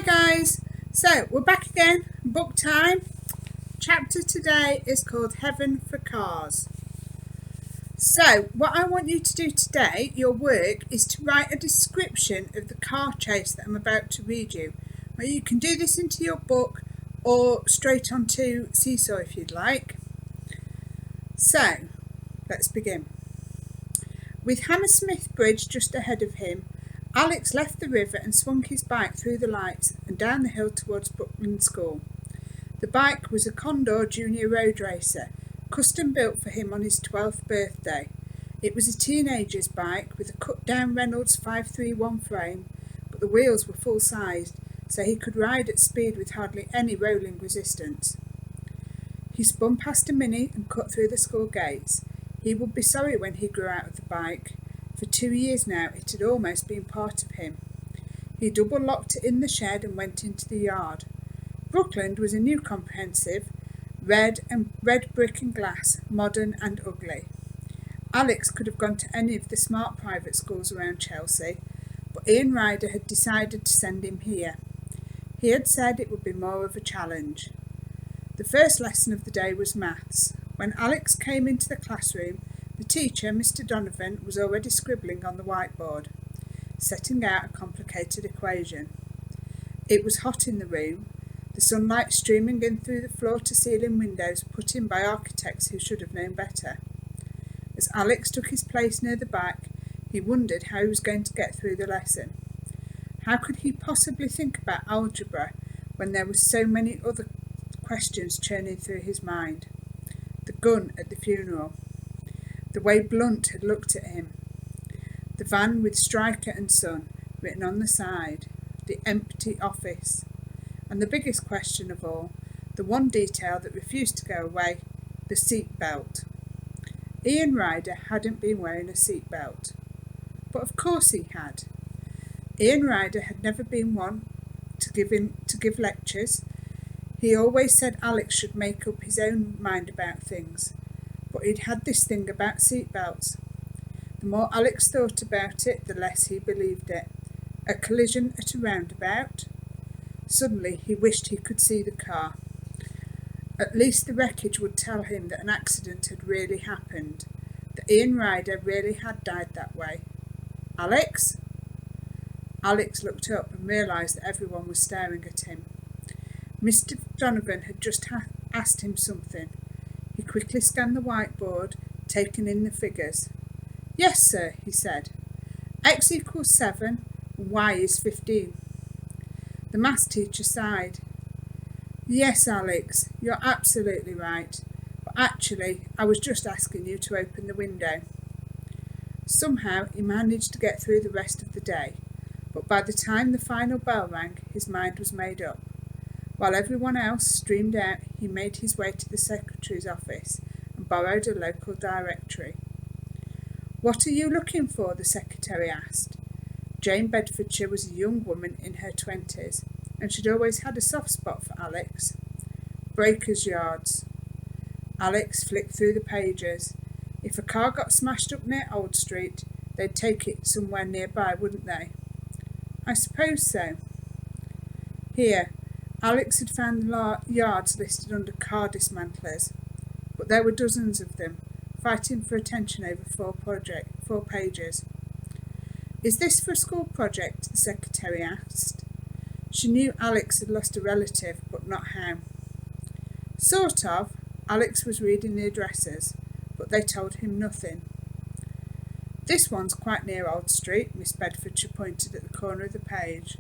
guys, so we're back again, book time. Chapter today is called Heaven for Cars. So what I want you to do today, your work, is to write a description of the car chase that I'm about to read you. Now you can do this into your book or straight onto Seesaw if you'd like. So let's begin. With Hammersmith Bridge just ahead of him, Alex left the river and swung his bike through the lights and down the hill towards Buckland School. The bike was a Condor Junior Road Racer, custom built for him on his 12th birthday. It was a teenager's bike with a cut-down Reynolds 531 frame, but the wheels were full-sized, so he could ride at speed with hardly any rolling resistance. He spun past a Mini and cut through the school gates. He would be sorry when he grew out of the bike. For 2 years now it had almost been part of him. He double-locked it in the shed and went into the yard. Brookland was a new comprehensive, red brick and glass, modern and ugly. Alex could have gone to any of the smart private schools around Chelsea, but Ian Ryder had decided to send him here. He had said it would be more of a challenge. The first lesson of the day was maths. When Alex came into the classroom, the teacher, Mr. Donovan, was already scribbling on the whiteboard, setting out a complicated equation. It was hot in the room, the sunlight streaming in through the floor-to-ceiling windows put in by architects who should have known better. As Alex took his place near the back, he wondered how he was going to get through the lesson. How could he possibly think about algebra when there were so many other questions churning through his mind? The gun at the funeral. The way Blunt had looked at him. The van with Stryker and Son written on the side. The empty office. And the biggest question of all, the one detail that refused to go away, the seat belt. Ian Ryder hadn't been wearing a seat belt. But of course he had. Ian Ryder had never been one to give lectures. He always said Alex should make up his own mind about things. But he'd had this thing about seatbelts. The more Alex thought about it, the less he believed it. A collision at a roundabout? Suddenly he wished he could see the car. At least the wreckage would tell him that an accident had really happened, that Ian Ryder really had died that way. Alex? Alex looked up and realised that everyone was staring at him. Mr. Donovan had just asked him something. He quickly scanned the whiteboard, taking in the figures. Yes, sir, he said. X equals 7 and Y is 15. The maths teacher sighed. Yes, Alex, you're absolutely right. But actually, I was just asking you to open the window. Somehow he managed to get through the rest of the day, but by the time the final bell rang, his mind was made up. While everyone else streamed out, he made his way to the secretary's office and borrowed a local directory. What are you looking for? The secretary asked. Jane Bedfordshire was a young woman in her 20s, and she'd always had a soft spot for Alex. Breakers' yards. Alex flicked through the pages. If a car got smashed up near Old Street, they'd take it somewhere nearby, wouldn't they? I suppose so. Here, Alex had found the yards listed under car dismantlers, but there were dozens of them, fighting for attention over 4 pages. Is this for a school project? The secretary asked. She knew Alex had lost a relative, but not how. Sort of. Alex was reading the addresses, but they told him nothing. This one's quite near Old Street, Miss Bedfordshire pointed at the corner of the page.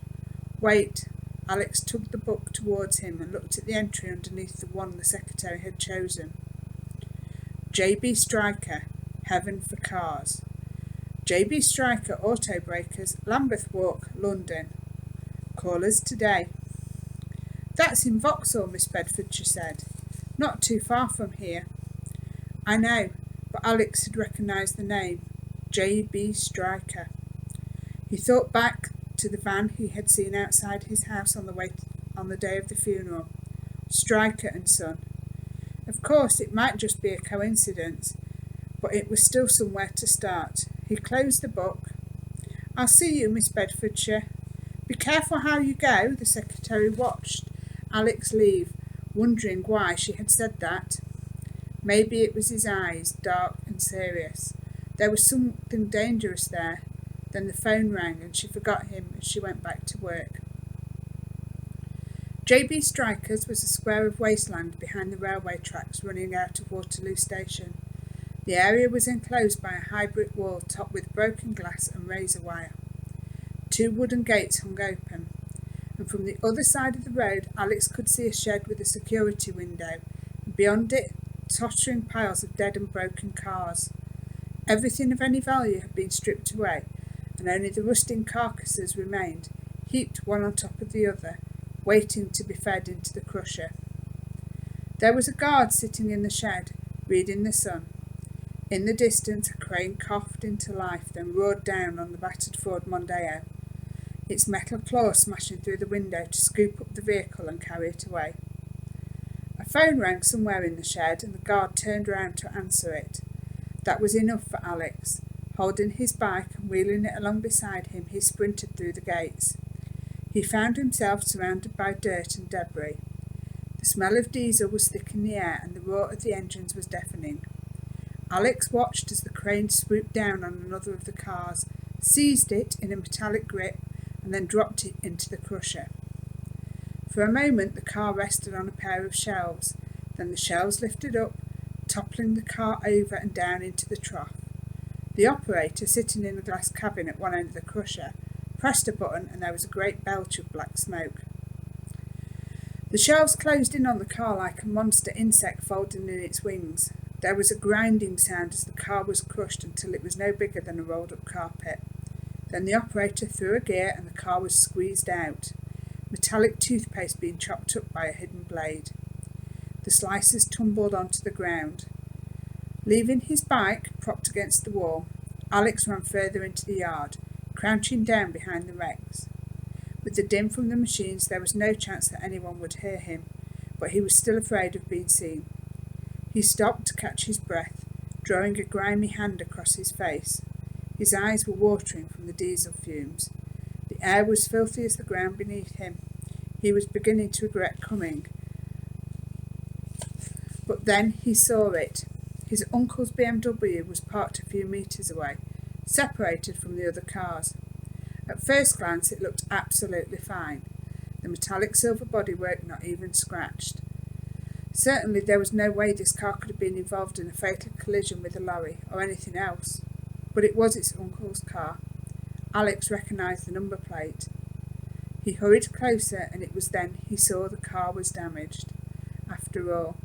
Wait. Alex tugged the book towards him and looked at the entry underneath the one the secretary had chosen. J.B. Stryker, Heaven for Cars. J.B. Stryker Auto Breakers, Lambeth Walk, London. Call us today. That's in Vauxhall, Miss Bedfordshire said. Not too far from here. I know, but Alex had recognised the name. J.B. Stryker. He thought back to the van he had seen outside his house on the day of the funeral. Stryker and Son. Of course, it might just be a coincidence, but it was still somewhere to start. He closed the book. I'll see you, Miss Bedfordshire. "Be careful how you go," the secretary watched Alex leave, wondering why she had said that. Maybe it was his eyes, dark and serious. There was something dangerous there. Then the phone rang and she forgot him as she went back to work. JB Strikers was a square of wasteland behind the railway tracks running out of Waterloo Station. The area was enclosed by a high brick wall topped with broken glass and razor wire. 2 wooden gates hung open, and from the other side of the road Alex could see a shed with a security window, and beyond it tottering piles of dead and broken cars. Everything of any value had been stripped away, and only the rusting carcasses remained, heaped one on top of the other, waiting to be fed into the crusher. There was a guard sitting in the shed, reading the Sun. In the distance a crane coughed into life, then roared down on the battered Ford Mondeo, its metal claws smashing through the window to scoop up the vehicle and carry it away. A phone rang somewhere in the shed, and the guard turned round to answer it. That was enough for Alex. Holding his bike and wheeling it along beside him, he sprinted through the gates. He found himself surrounded by dirt and debris. The smell of diesel was thick in the air, and the roar of the engines was deafening. Alex watched as the crane swooped down on another of the cars, seized it in a metallic grip, and then dropped it into the crusher. For a moment the car rested on a pair of shelves. Then the shelves lifted up, toppling the car over and down into the trough. The operator, sitting in the glass cabin at one end of the crusher, pressed a button and there was a great belch of black smoke. The shelves closed in on the car like a monster insect folding in its wings. There was a grinding sound as the car was crushed until it was no bigger than a rolled-up carpet. Then the operator threw a gear and the car was squeezed out, metallic toothpaste being chopped up by a hidden blade. The slices tumbled onto the ground. Leaving his bike propped against the wall, Alex ran further into the yard, crouching down behind the wrecks. With the din from the machines there was no chance that anyone would hear him, but he was still afraid of being seen. He stopped to catch his breath, drawing a grimy hand across his face. His eyes were watering from the diesel fumes. The air was filthy as the ground beneath him. He was beginning to regret coming. But then he saw it. His uncle's BMW was parked a few metres away, separated from the other cars. At first glance it looked absolutely fine, the metallic silver bodywork not even scratched. Certainly there was no way this car could have been involved in a fatal collision with a lorry or anything else. But it was its uncle's car. Alex recognised the number plate. He hurried closer, and it was then he saw the car was damaged. After all,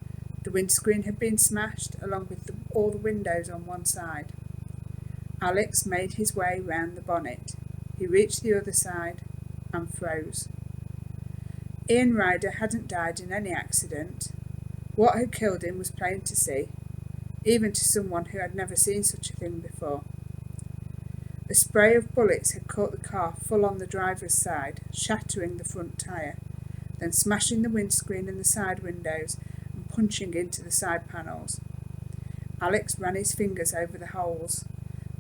the windscreen had been smashed, along with all the windows on one side. Alex made his way round the bonnet. He reached the other side and froze. Ian Ryder hadn't died in any accident. What had killed him was plain to see, even to someone who had never seen such a thing before. A spray of bullets had caught the car full on the driver's side, shattering the front tyre, then smashing the windscreen and the side windows and punching into the side panels. Alex ran his fingers over the holes.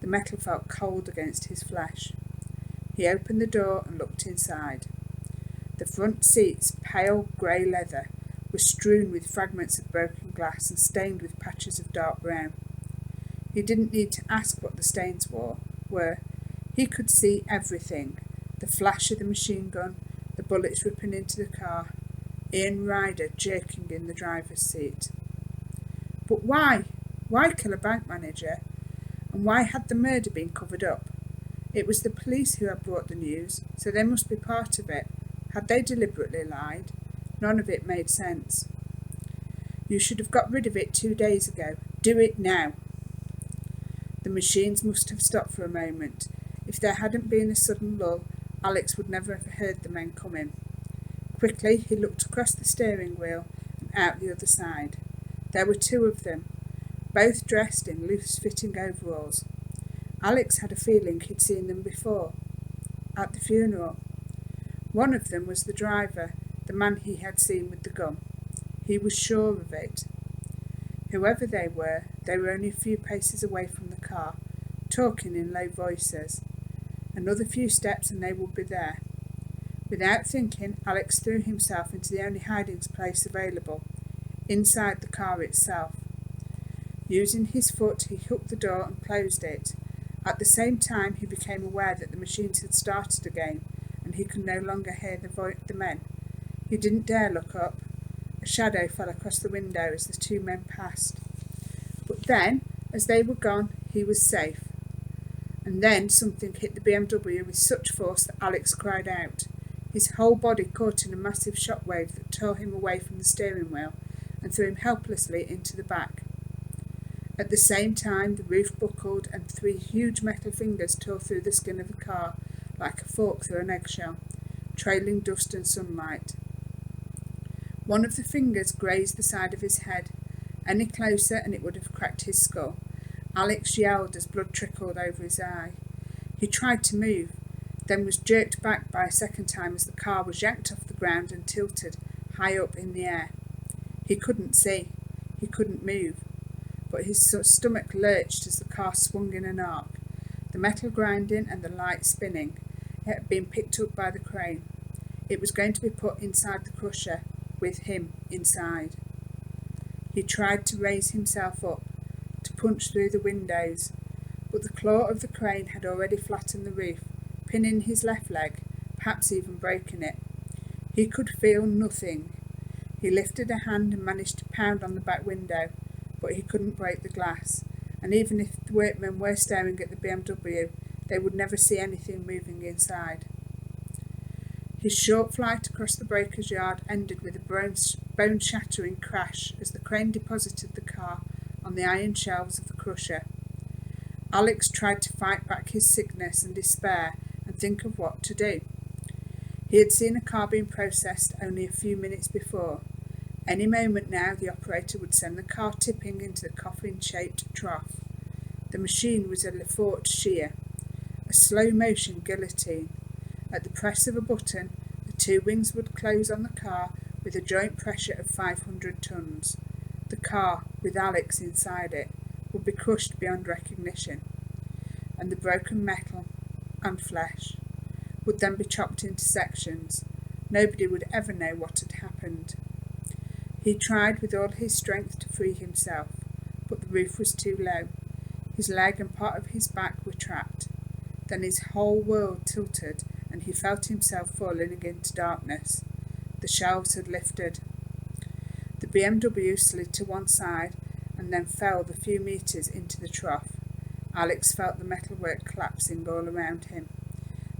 The metal felt cold against his flesh. He opened the door and looked inside. The front seats, pale grey leather, were strewn with fragments of broken glass and stained with patches of dark brown. He didn't need to ask what the stains were. He could see everything: the flash of the machine gun, the bullets ripping into the car, Ian Ryder jerking in the driver's seat. But why? Why kill a bank manager? And why had the murder been covered up? It was the police who had brought the news, so they must be part of it. Had they deliberately lied? None of it made sense. You should have got rid of it 2 days ago. Do it now. The machines must have stopped for a moment. If there hadn't been a sudden lull, Alex would never have heard the men coming. Quickly he looked across the steering wheel and out the other side. There were 2 of them, both dressed in loose-fitting overalls. Alex had a feeling he'd seen them before, at the funeral. One of them was the driver, the man he had seen with the gun. He was sure of it. Whoever they were only a few paces away from the car, talking in low voices. Another few steps and they would be there. Without thinking, Alex threw himself into the only hiding place available, inside the car itself. Using his foot, he hooked the door and closed it. At the same time, he became aware that the machines had started again, and he could no longer hear the men. He didn't dare look up. A shadow fell across the window as the two men passed. But then, as they were gone, he was safe. And then something hit the BMW with such force that Alex cried out. His whole body caught in a massive shockwave that tore him away from the steering wheel and threw him helplessly into the back. At the same time, the roof buckled and 3 huge metal fingers tore through the skin of the car like a fork through an eggshell, trailing dust and sunlight. One of the fingers grazed the side of his head. Any closer and it would have cracked his skull. Alex yelled as blood trickled over his eye. He tried to move, then was jerked back by a second time as the car was yanked off the ground and tilted high up in the air. He couldn't see. He couldn't move. But his stomach lurched as the car swung in an arc, the metal grinding and the light spinning. It had been picked up by the crane. It was going to be put inside the crusher, with him inside. He tried to raise himself up, to punch through the windows, but the claw of the crane had already flattened the roof, pinning his left leg, perhaps even breaking it. He could feel nothing. He lifted a hand and managed to pound on the back window, but he couldn't break the glass, and even if the workmen were staring at the BMW, they would never see anything moving inside. His short flight across the breaker's yard ended with a bone-shattering crash as the crane deposited the car on the iron shelves of the crusher. Alex tried to fight back his sickness and despair and think of what to do. He had seen a car being processed only a few minutes before. Any moment now the operator would send the car tipping into the coffin-shaped trough. The machine was a Lefort shear, a slow-motion guillotine. At the press of a button, the 2 wings would close on the car with a joint pressure of 500 tons. The car, with Alex inside it, would be crushed beyond recognition, and the broken metal and flesh would then be chopped into sections. Nobody would ever know what had happened. He tried with all his strength to free himself, but the roof was too low. His leg and part of his back were trapped. Then his whole world tilted, and he felt himself falling into darkness. The shelves had lifted. The BMW slid to one side and then fell the few metres into the trough. Alex felt the metalwork collapsing all around him.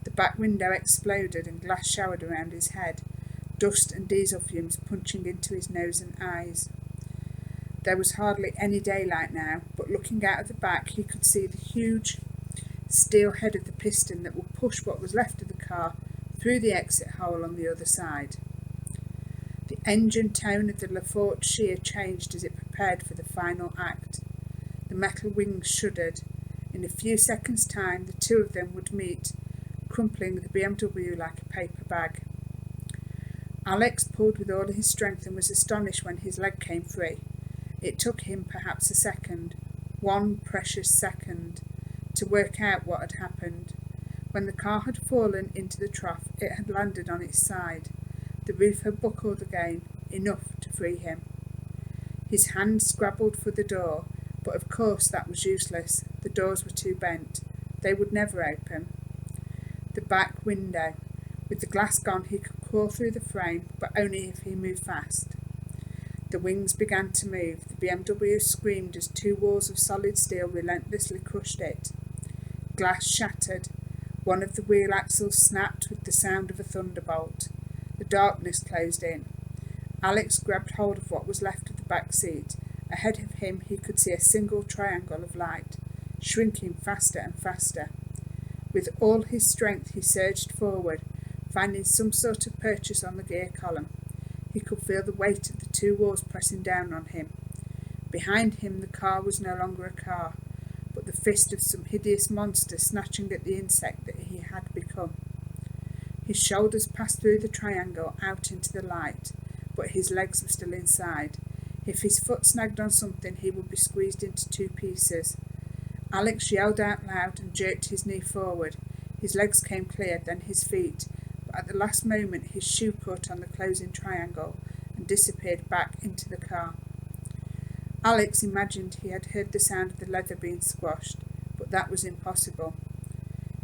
The back window exploded and glass showered around his head, dust and diesel fumes punching into his nose and eyes. There was hardly any daylight now, but looking out of the back he could see the huge steel head of the piston that would push what was left of the car through the exit hole on the other side. The engine tone of the Lefort shear changed as it prepared for the final act. The metal wings shuddered. In a few seconds' time the 2 of them would meet, crumpling the BMW like a paper bag. Alex pulled with all his strength and was astonished when his leg came free. It took him perhaps a second, 1 precious second, to work out what had happened. When the car had fallen into the trough, it had landed on its side. The roof had buckled again, enough to free him. His hand scrabbled for the door, but of course that was useless. The doors were too bent. They would never open. The back window. With the glass gone, he could crawl through the frame, but only if he moved fast. The wings began to move. The BMW screamed as 2 walls of solid steel relentlessly crushed it. Glass shattered. One of the wheel axles snapped with the sound of a thunderbolt. The darkness closed in. Alex grabbed hold of what was left of the back seat. Ahead of him he could see a single triangle of light, shrinking faster and faster. With all his strength he surged forward, finding some sort of purchase on the gear column. He could feel the weight of the 2 walls pressing down on him. Behind him the car was no longer a car, but the fist of some hideous monster snatching at the insect that he had become. His shoulders passed through the triangle out into the light, but his legs were still inside. If his foot snagged on something, he would be squeezed into 2 pieces. Alex yelled out loud and jerked his knee forward. His legs came clear, then his feet, but at the last moment his shoe caught on the closing triangle and disappeared back into the car. Alex imagined he had heard the sound of the leather being squashed, but that was impossible.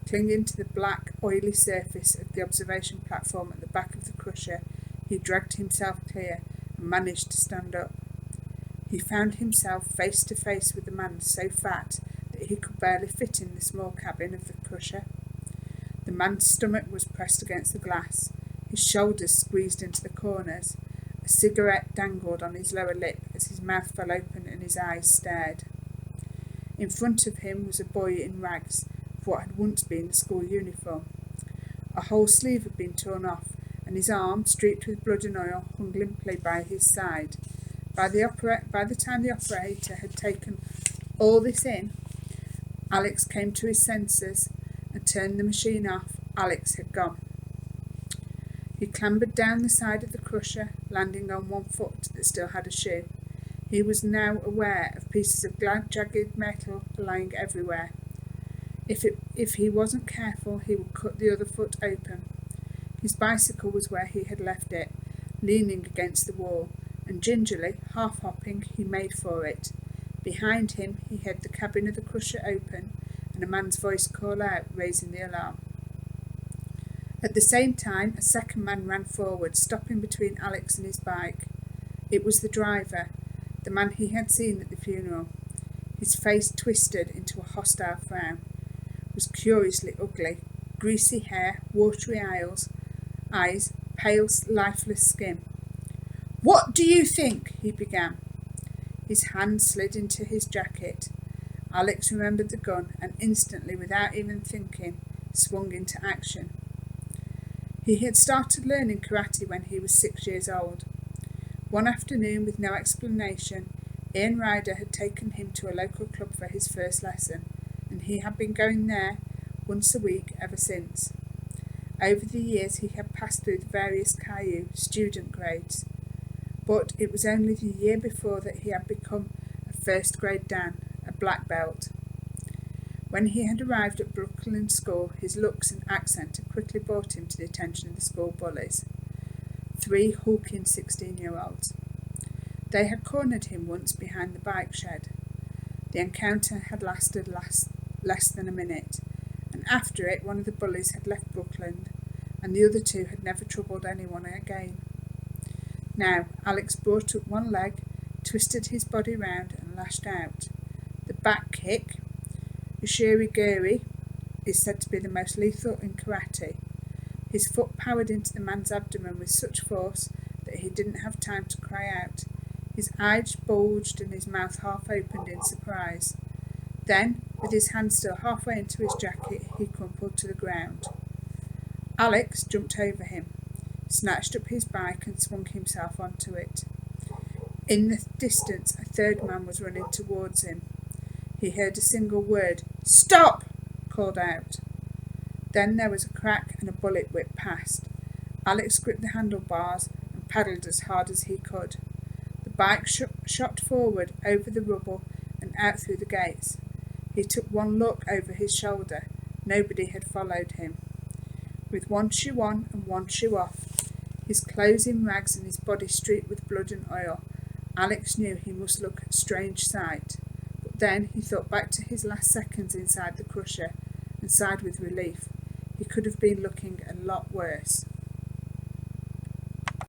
Clinging to the black, oily surface of the observation platform at the back of the crusher, he dragged himself clear and managed to stand up. He found himself face to face with a man so fat that he could barely fit in the small cabin of the crusher. The man's stomach was pressed against the glass, his shoulders squeezed into the corners. A cigarette dangled on his lower lip as his mouth fell open and his eyes stared. In front of him was a boy in rags of what had once been the school uniform. A whole sleeve had been torn off, and his arm, streaked with blood and oil, hung limply by his side. By the time the operator had taken all this in, Alex came to his senses and turned the machine off. Alex had gone. He clambered down the side of the crusher, landing on one foot that still had a shoe. He was now aware of pieces of jagged metal lying everywhere. If he wasn't careful, he would cut the other foot open. His bicycle was where he had left it, leaning against the wall, and gingerly, half-hopping, he made for it. Behind him, he heard the cabin of the crusher open, and a man's voice call out, raising the alarm. At the same time, a second man ran forward, stopping between Alex and his bike. It was the driver, the man he had seen at the funeral. His face twisted into a hostile frown. It was curiously ugly. Greasy hair, watery eyes, pale, lifeless skin. "What do you think?" he began. His hand slid into his jacket. Alex remembered the gun and instantly, without even thinking, swung into action. He had started learning karate when he was 6 years old. One afternoon, with no explanation, Ian Ryder had taken him to a local club for his first lesson, and he had been going there once a week ever since. Over the years he had passed through the various Caillou student grades, but it was only the year before that he had become a first grade Dan, a black belt. When he had arrived at Brooklyn School, his looks and accent had quickly brought him to the attention of the school bullies, 3 hulking 16-year-olds. They had cornered him once behind the bike shed. The encounter had lasted less than a minute, and after it one of the bullies had left Brooklyn, and the other 2 had never troubled anyone again. Now Alex brought up one leg, twisted his body round and lashed out. The back kick, Ushiri-giri, is said to be the most lethal in karate. His foot powered into the man's abdomen with such force that he didn't have time to cry out. His eyes bulged and his mouth half opened in surprise. Then, with his hand still halfway into his jacket, he crumpled to the ground. Alex jumped over him, snatched up his bike and swung himself onto it. In the distance, a third man was running towards him. He heard a single word, "Stop!" called out. Then there was a crack and a bullet whipped past. Alex gripped the handlebars and paddled as hard as he could. The bike shot forward over the rubble and out through the gates. He took one look over his shoulder. Nobody had followed him. With one shoe on and one shoe off, his clothes in rags and his body streaked with blood and oil, Alex knew he must look a strange sight. But then he thought back to his last seconds inside the crusher and sighed with relief. He could have been looking a lot worse.